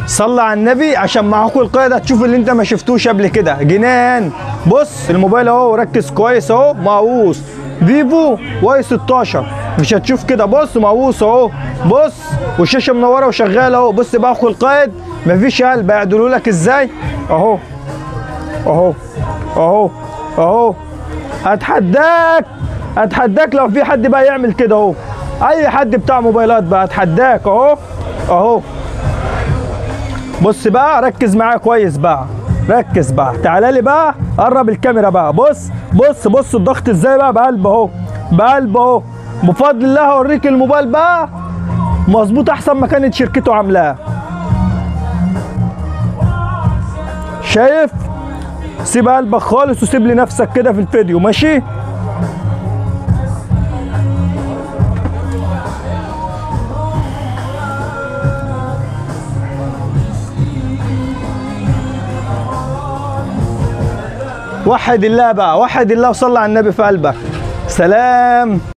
صلى على النبي عشان معاكم القائد هتشوف اللي انت ما شفتوش قبل كده جنان. بص الموبايل اهو، ركز كويس اهو، مقوس فيفو واي 16 مش هتشوف كده. بص مقوس اهو، بص والشاشه منوره وشغاله اهو. بص بقى اخو القائد مفيش قلب، هيعدلوا لك ازاي اهو اهو اهو اهو. اتحداك لو في حد بقى يعمل كده اهو، اي حد بتاع موبايلات بقى اتحداك اهو اهو. بص بقى ركز معايا كويس بقى، ركز بقى، تعالى لي بقى قرب الكاميرا بقى. بص الضغط ازاي بقى، بقلب اهو، بقلب اهو. بفضل الله هوريك الموبايل بقى مظبوط احسن ما كانت شركته عاملاه. شايف؟ سيب قلبك خالص وسيب لي نفسك كده في الفيديو، ماشي؟ وحد الله بقى، وحد الله وصلي على النبي في قلبك. سلام.